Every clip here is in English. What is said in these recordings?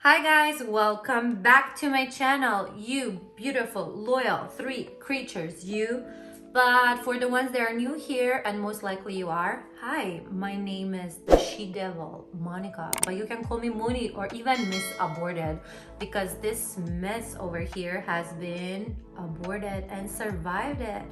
Hi guys, welcome back to my channel. You beautiful, loyal, three creatures, you. But for the ones that are new here, and most likely you are, hi, my name is the she-devil, Monica. But you can call me Mooney or even Miss Aborted because this mess over here has been aborted and survived it.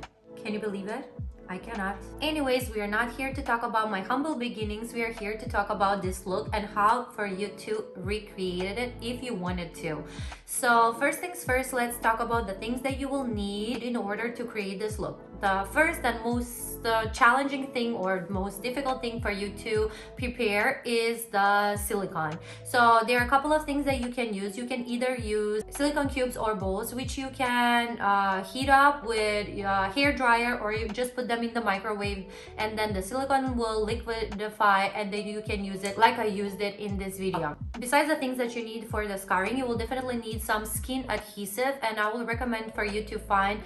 Can you believe it? I cannot. Anyways, we are not here to talk about my humble beginnings. We are here to talk about this look and how for you to recreate it if you wanted to. So first things first, let's talk about the things that you will need in order to create this look. The first and most challenging thing or most difficult thing for you to prepare is the silicone. So there are a couple of things that you can use. You can either use silicone cubes or bowls, which you can heat up with hair dryer, or you just put them in the microwave and then the silicone will liquidify and then you can use it like I used it in this video. Besides the things that you need for the scarring, you will definitely need some skin adhesive, and I will recommend for you to find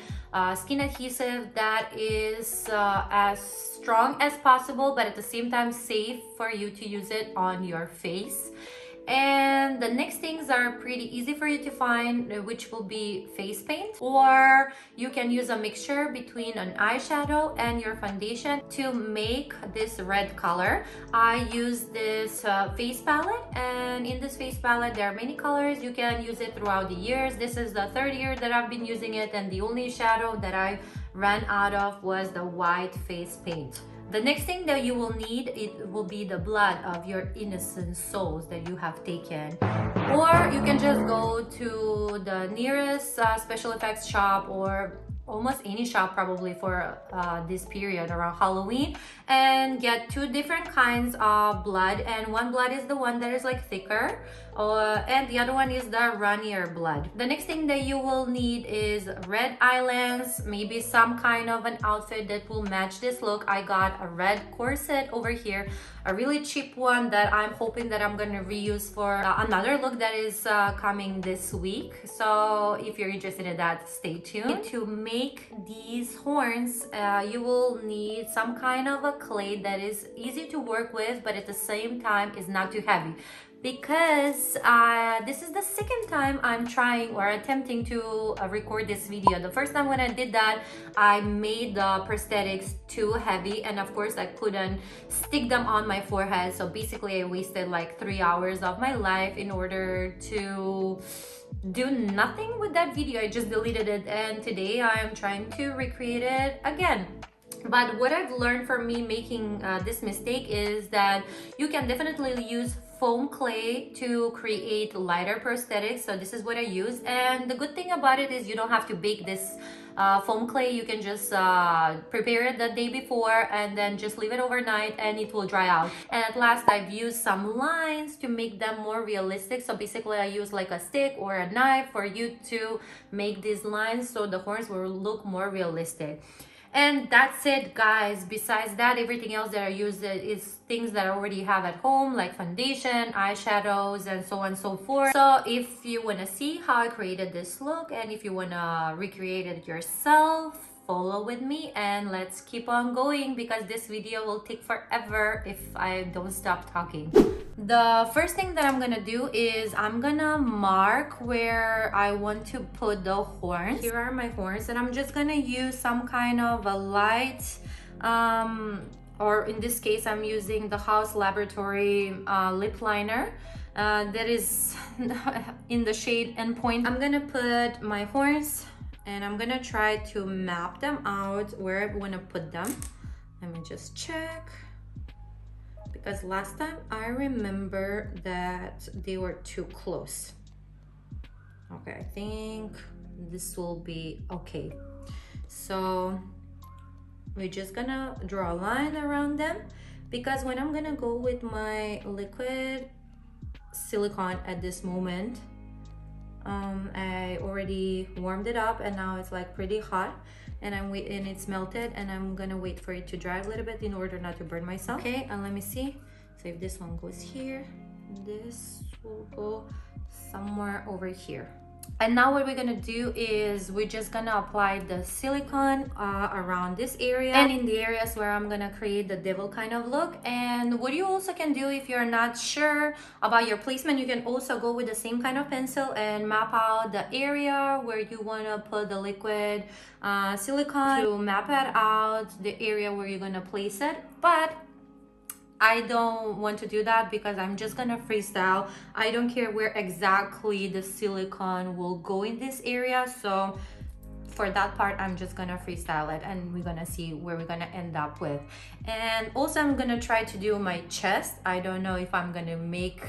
skin adhesive that is as strong as possible but at the same time safe for you to use it on your face. And the next things are pretty easy for you to find, which will be face paint, or you can use a mixture between an eyeshadow and your foundation to make this red color. I use this face palette, and in this face palette there are many colors. You can use it throughout the years. This is the third year that I've been using it, and the only shadow that I ran out of was the white face paint. The next thing that you will need, it will be the blood of your innocent souls that you have taken. Or you can just go to the nearest special effects shop, or almost any shop probably for this period around Halloween, and get two different kinds of blood. And one blood is the one that is like thicker, and the other one is the runnier blood. The next thing that you will need is red eyelines, maybe some kind of an outfit that will match this look. I got a red corset over here, a really cheap one that I'm hoping that I'm gonna reuse for another look that is coming this week. So if you're interested in that, stay tuned. To make these horns, you will need some kind of a clay that is easy to work with but at the same time is not too heavy, because this is the second time I'm trying or attempting to record this video. The first time when I did that, I made the prosthetics too heavy, and of course I couldn't stick them on my forehead. So basically I wasted like 3 hours of my life in order to do nothing with that video. I just deleted it, and today I am trying to recreate it again. But what I've learned from me making this mistake is that you can definitely use foam clay to create lighter prosthetics. So this is what I used, and the good thing about it is you don't have to bake this foam clay. You can just prepare it the day before and then just leave it overnight and it will dry out. And at last I've used some lines to make them more realistic. So basically I use like a stick or a knife for you to make these lines so the horns will look more realistic. And that's it, guys. Besides that, everything else that I use is things that I already have at home, like foundation, eyeshadows, and so on and so forth. So if you want to see how I created this look, and if you want to recreate it yourself, follow with me and let's keep on going, because this video will take forever if I don't stop talking. The first thing that I'm gonna do is I'm gonna mark where I want to put the horns. Here are my horns, and I'm just gonna use some kind of a light or in this case I'm using the House Laboratory lip liner that is in the shade Endpoint. I'm gonna put my horns and I'm gonna try to map them out where I want to put them. Let me just check, because last time I remember that they were too close. Okay, I think this will be okay. So we're just gonna draw a line around them, because when I'm gonna go with my liquid silicone at this moment, I already warmed it up and now it's like pretty hot, and it's melted, and I'm gonna wait for it to dry a little bit in order not to burn myself. Okay, and let me see. So if this one goes here, this will go somewhere over here. And now what we're gonna do is we're just gonna apply the silicone around this area and in the areas where I'm gonna create the devil kind of look. And what you also can do if you're not sure about your placement, you can also go with the same kind of pencil and map out the area where you wanna put the liquid silicone to map it out, the area where you're gonna place it. But I don't want to do that because I'm just gonna freestyle. I don't care where exactly the silicone will go in this area. So for that part, I'm just gonna freestyle it and we're gonna see where we're gonna end up with. And also I'm gonna try to do my chest. I don't know if I'm gonna make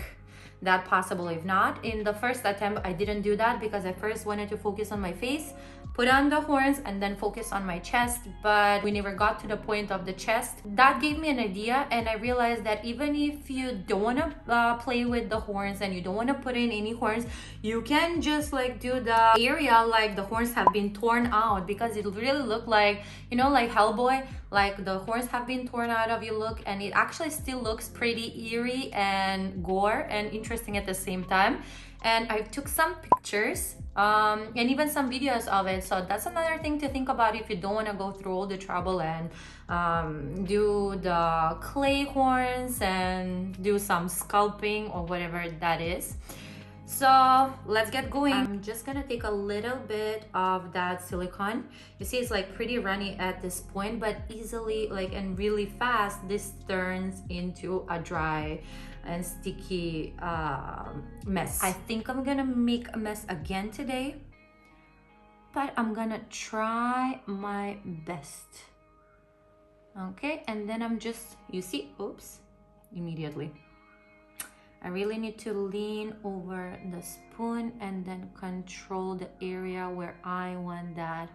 that possible. If not, in the first attempt, I didn't do that because I first wanted to focus on my face, put on the horns, and then focus on my chest, but we never got to the point of the chest. That gave me an idea, and I realized that even if you don't want to play with the horns and you don't want to put in any horns, you can just like do the area like the horns have been torn out, because it really looked like, you know, like Hellboy, like the horns have been torn out of your look, and it actually still looks pretty eerie and gore and interesting at the same time. And I took some pictures and even some videos of it. So that's another thing to think about if you don't want to go through all the trouble and do the clay horns and do some sculpting or whatever that is. So let's get going. I'm just gonna take a little bit of that silicone. You see it's like pretty runny at this point, but easily like and really fast this turns into a dry and sticky mess. I think I'm gonna make a mess again today, but I'm gonna try my best. Okay, and then I'm just, you see, oops, immediately. I really need to lean over the spoon and then control the area where I want that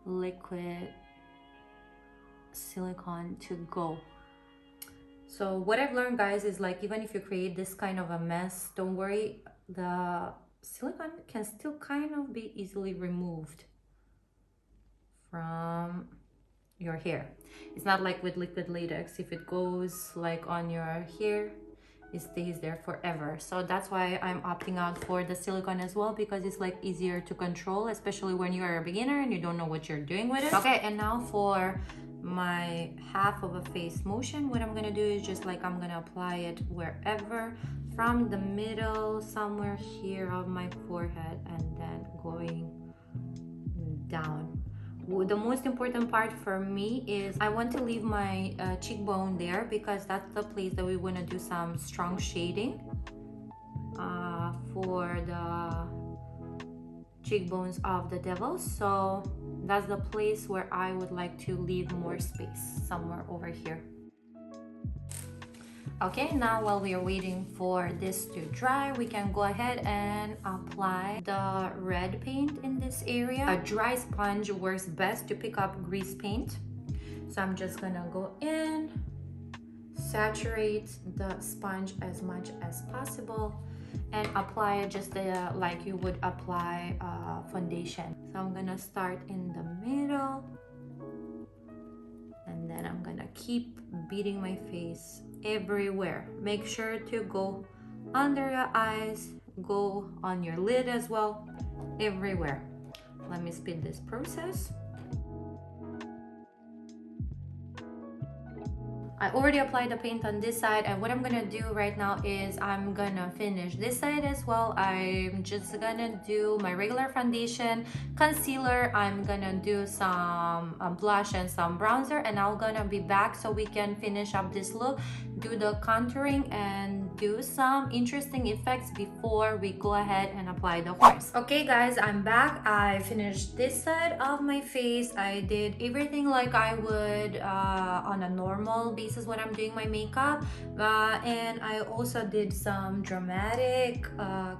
liquid silicone to go. So what I've learned, guys, is like even if you create this kind of a mess, don't worry, the silicone can still kind of be easily removed from your hair. It's not like with liquid latex. If it goes like on your hair, it stays there forever. So that's why I'm opting out for the silicone as well, because it's like easier to control, especially when you're a beginner and you don't know what you're doing with it. Okay, and now for my half of a face motion, what I'm gonna do is just like I'm gonna apply it wherever, from the middle somewhere here of my forehead, and then going down. The most important part for me is I want to leave my cheekbone there, because that's the place that we want to do some strong shading for the cheekbones of the devil. So that's the place where I would like to leave more space, somewhere over here. Okay, now while we are waiting for this to dry, we can go ahead and apply the red paint in this area. A dry sponge works best to pick up grease paint. So I'm just gonna go in, saturate the sponge as much as possible, and apply it just like you would apply foundation. So I'm gonna start in the middle, and then I'm gonna keep beating my face everywhere. Make sure to go under your eyes, go on your lid as well, everywhere. Let me speed this process. I already applied the paint on this side, and what I'm gonna do right now is I'm gonna finish this side as well. I'm just gonna do my regular foundation, concealer. I'm gonna do some blush and some bronzer, and I'm gonna be back so we can finish up this look, do the contouring, and do some interesting effects before we go ahead and apply the horns. Okay guys, I'm back. I finished this side of my face. I did everything like I would on a normal basis when I'm doing my makeup, and I also did some dramatic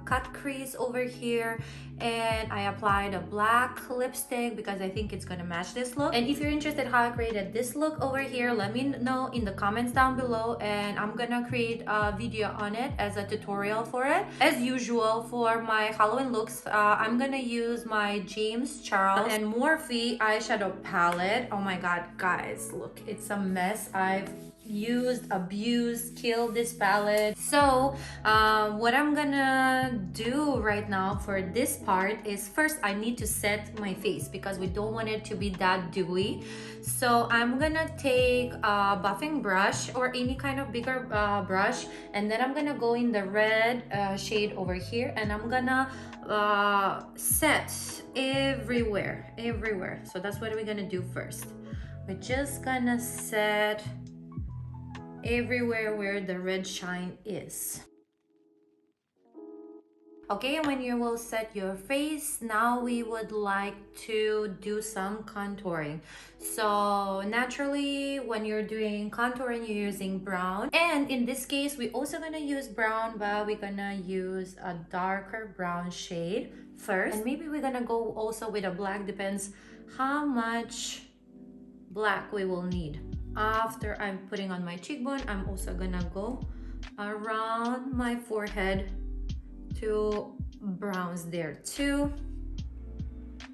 cut crease over here, and I applied a black lipstick because I think it's gonna match this look. And if you're interested how I created this look over here, let me know in the comments down below, and I'm gonna create a video on it as a tutorial for it. As usual, for my Halloween looks, I'm gonna use my James Charles and Morphe eyeshadow palette. Oh my god, guys, look, it's a mess. I've used, abused, killed this palette. So what I'm gonna do right now for this part is, first I need to set my face because we don't want it to be that dewy. So I'm gonna take a buffing brush or any kind of bigger brush, and then I'm gonna go in the red shade over here, and I'm gonna set everywhere. So that's what we're gonna do first. We're just gonna set everywhere where the red shine is. Okay, when you will set your face, now we would like to do some contouring. So naturally, when you're doing contouring, you're using brown. And in this case, we're also gonna use brown, but we're gonna use a darker brown shade first. And maybe we're gonna go also with a black, depends how much black we will need. After I'm putting on my cheekbone, I'm also gonna go around my forehead to browns there too.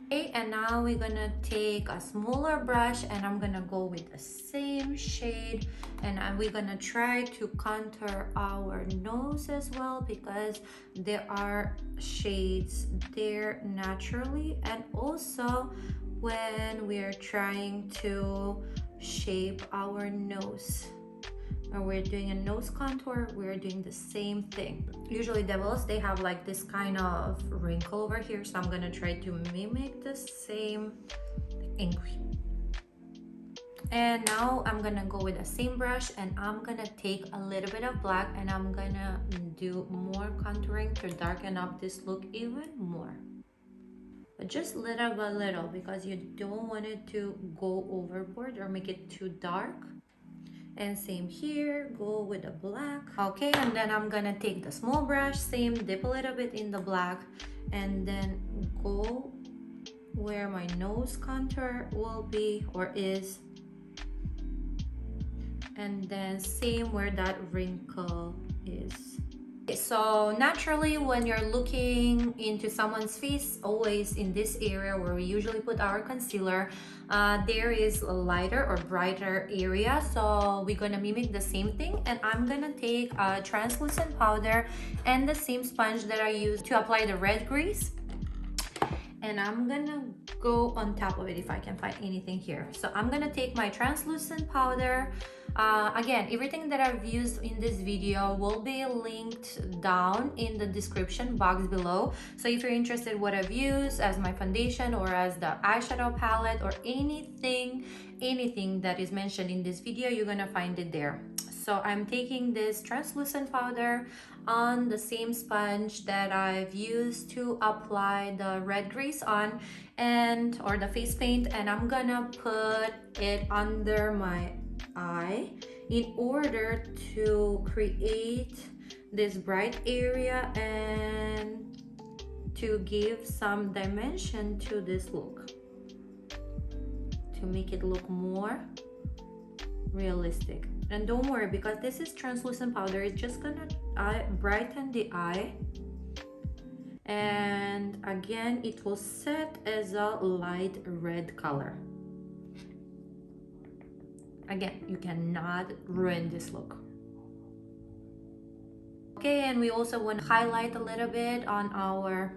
Okay, and now we're gonna take a smaller brush, and I'm gonna go with the same shade, and we're gonna try to contour our nose as well, because there are shades there naturally, and also when we're trying to shape our nose, or we're doing a nose contour, we're doing the same thing. Usually devils, they have like this kind of wrinkle over here, so I'm gonna try to mimic the same thing. And now I'm gonna go with the same brush, and I'm gonna take a little bit of black, and I'm gonna do more contouring to darken up this look even more. But just little by little, because you don't want it to go overboard or make it too dark. And same here, go with the black. Okay, and then I'm gonna take the small brush, same, dip a little bit in the black, and then go where my nose contour will be or is, and then same where that wrinkle is. So naturally, when you're looking into someone's face, always in this area where we usually put our concealer, there is a lighter or brighter area. So we're gonna mimic the same thing, and I'm gonna take a translucent powder and the same sponge that I used to apply the red grease, and I'm gonna go on top of it if I can find anything here. So I'm gonna take my translucent powder. Again, everything that I've used in this video will be linked down in the description box below. So if you're interested what I've used as my foundation or as the eyeshadow palette or anything that is mentioned in this video, you're gonna find it there. So I'm taking this translucent powder on the same sponge that I've used to apply the red grease on, and or the face paint, and I'm gonna put it under my eye in order to create this bright area and to give some dimension to this look, to make it look more realistic. And don't worry, because this is translucent powder, it's just gonna brighten the eye, and again it will set as a light red color. Again, you cannot ruin this look. Okay, and we also want to highlight a little bit on our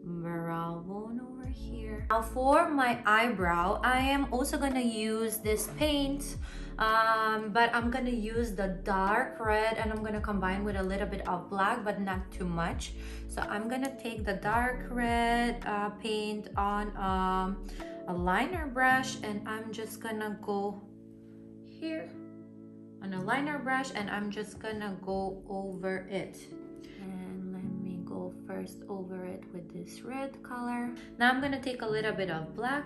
brow bone over here. Now for my eyebrow, I am also gonna use this paint, but I'm gonna use the dark red, and I'm gonna combine with a little bit of black, but not too much. So I'm gonna take the dark red paint on a liner brush, and I'm just gonna go here on a liner brush, and I'm just gonna go over it. And let me go first over it with this red color. Now I'm gonna take a little bit of black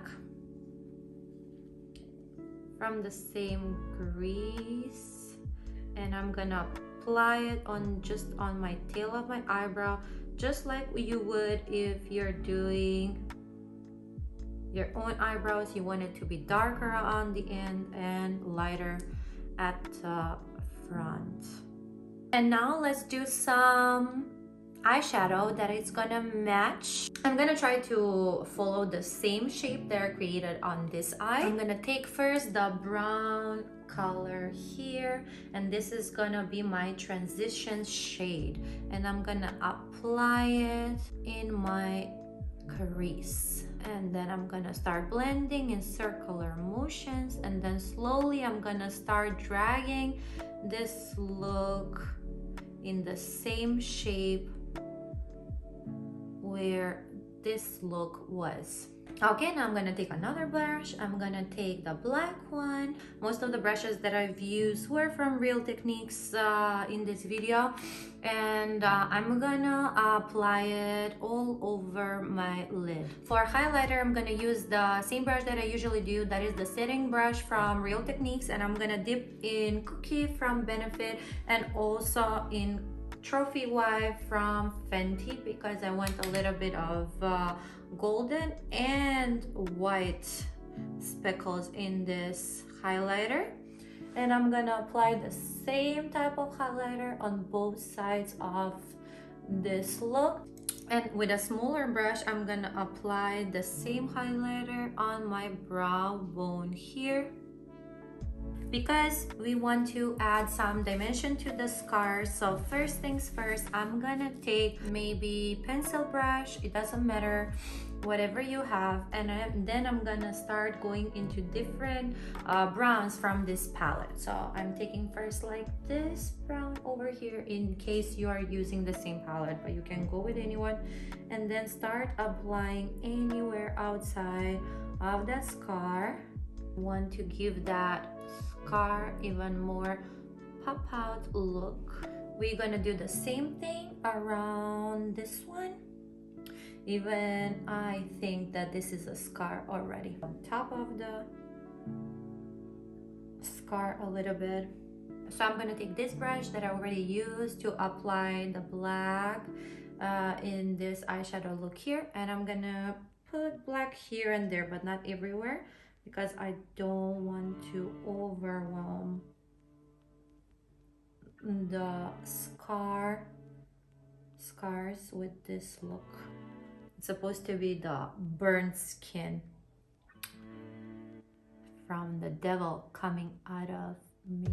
from the same grease, and I'm gonna apply it on just on my tail of my eyebrow, just like you would if you're doing your own eyebrows. You want it to be darker on the end and lighter at the front. And now let's do some eyeshadow that is gonna match. I'm gonna try to follow the same shape that I created on this eye. I'm gonna take first the brown color here, and this is gonna be my transition shade, and I'm gonna apply it in my crease, and then I'm gonna start blending in circular motions, and then slowly I'm gonna start dragging this look in the same shape where this look was. Okay, now I'm gonna take another brush. I'm gonna take the black one. Most of the brushes that I've used were from Real Techniques in this video, and I'm gonna apply it all over my lid. For highlighter, I'm gonna use the same brush that I usually do. That is the setting brush from Real Techniques, and I'm gonna dip in Cookie from Benefit and also in Trophy Wife from Fenty, because I want a little bit of golden and white speckles in this highlighter. And I'm gonna apply the same type of highlighter on both sides of this look. And with a smaller brush, I'm gonna apply the same highlighter on my brow bone here, because we want to add some dimension to the scars. So first things first, I'm gonna take maybe pencil brush, it doesn't matter, whatever you have, and then I'm gonna start going into different browns from this palette. So I'm taking first like this brown over here, in case you are using the same palette, but you can go with anyone, and then start applying anywhere outside of that scar. I want to give that scar even more pop out look. We're gonna do the same thing around this one. Even I think that this is a scar already. On top of the scar a little bit. So I'm gonna take this brush that I already used to apply the black in this eyeshadow look here, and I'm gonna put black here and there, but not everywhere, because I don't want to overwhelm the scars with this look. It's supposed to be the burnt skin from the devil coming out of me.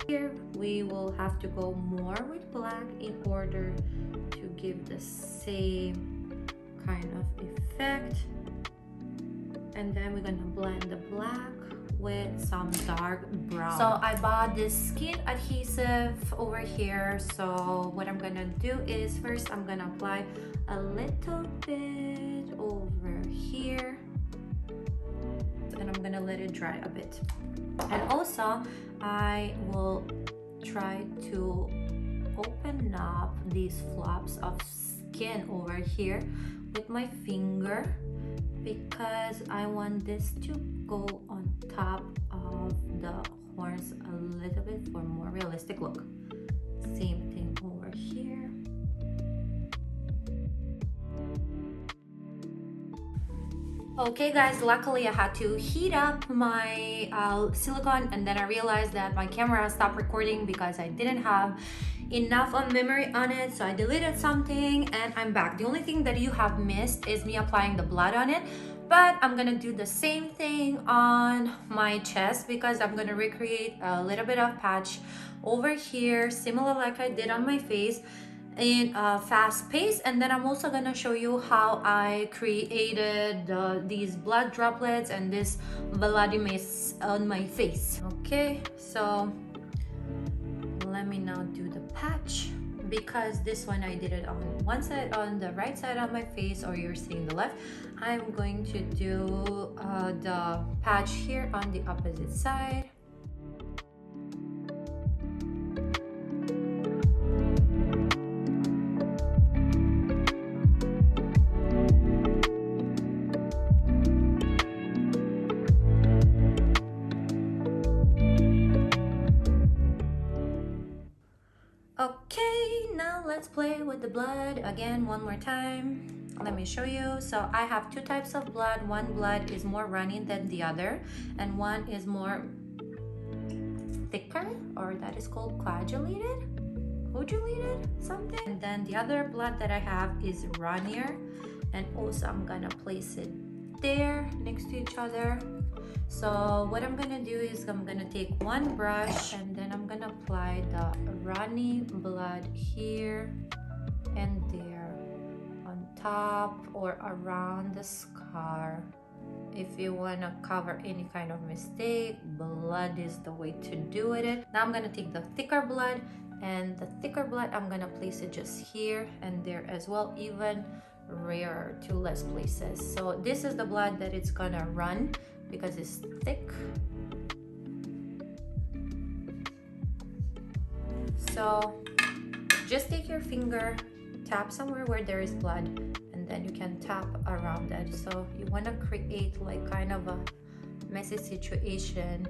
Here we will have to go more with black in order to give the same kind of effect. And then we're gonna blend the black with some dark brown. So I bought this skin adhesive over here. So what I'm gonna do is first I'm gonna apply a little bit over here, and I'm gonna let it dry a bit. And also I will try to open up these flops of skin over here with my finger, because I want this to go on top of the horns a little bit for more realistic look. Same thing over here. Okay guys, luckily I had to heat up my silicone, and then I realized that my camera stopped recording because I didn't have enough of memory on it, so I deleted something and I'm back. The only thing that you have missed is me applying the blood on it, but I'm gonna do the same thing on my chest, because I'm gonna recreate a little bit of patch over here, similar like I did on my face, in a fast pace. And then I'm also gonna show you how I created these blood droplets and this bloody mess on my face. Okay, so let me now do the patch, because this one I did it on one side, on the right side of my face, or you're seeing the left. I'm going to do the patch here on the opposite side. Okay, now let's play with the blood again one more time. Let me show you. So I have two types of blood. One blood is more runny than the other, and one is more thicker, or that is called coagulated something. And then the other blood that I have is runnier, and also I'm gonna place it there next to each other. So what I'm gonna do is I'm gonna take one brush and then I'm gonna apply the runny blood here and there on top or around the scar. If you want to cover any kind of mistake, blood is the way to do it. Now I'm gonna take the thicker blood, and the thicker blood I'm gonna place it just here and there as well, even rarer to less places. So this is the blood that it's gonna run because it's thick. So just take your finger, tap somewhere where there is blood, and then you can tap around it. So you want to create like kind of a messy situation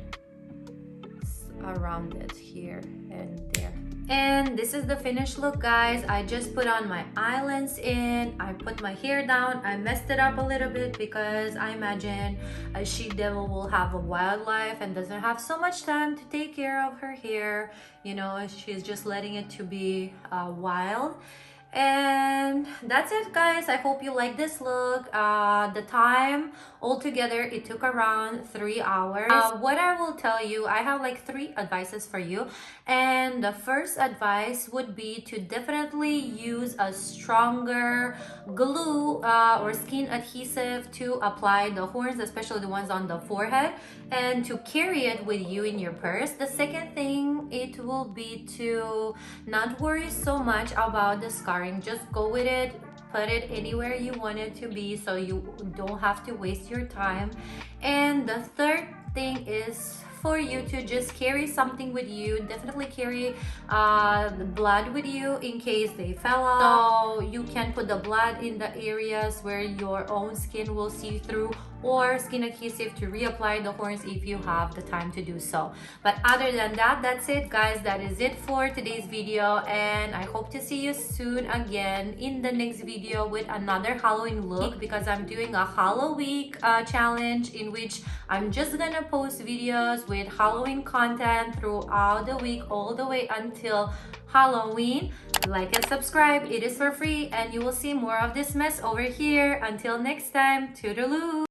around it here and there. And this is the finished look, guys. I just put on my eyelens in, I put my hair down, I messed it up a little bit because I imagine a she devil will have a wild life and doesn't have so much time to take care of her hair. You know, she's just letting it to be wild. And that's it, guys. I hope you like this look. The time altogether, it took around 3 hours. What I will tell you, I have like 3 advices for you, and the first advice would be to definitely use a stronger glue or skin adhesive to apply the horns, especially the ones on the forehead, and to carry it with you in your purse. The second thing, it will be to not worry so much about the scar. Just go with it, put it anywhere you want it to be so you don't have to waste your time. And the third thing is for you to just carry something with you. Definitely carry the blood with you in case they fell off. So you can put the blood in the areas where your own skin will see through, or skin adhesive to reapply the horns if you have the time to do so. But other than that, that's it, guys. That is it for today's video, and I hope to see you soon again in the next video with another Halloween look, because I'm doing a Hallo-week challenge in which I'm just gonna post videos with Halloween content throughout the week all the way until Halloween. Like and subscribe, it is for free, and you will see more of this mess over here. Until next time, toodaloo.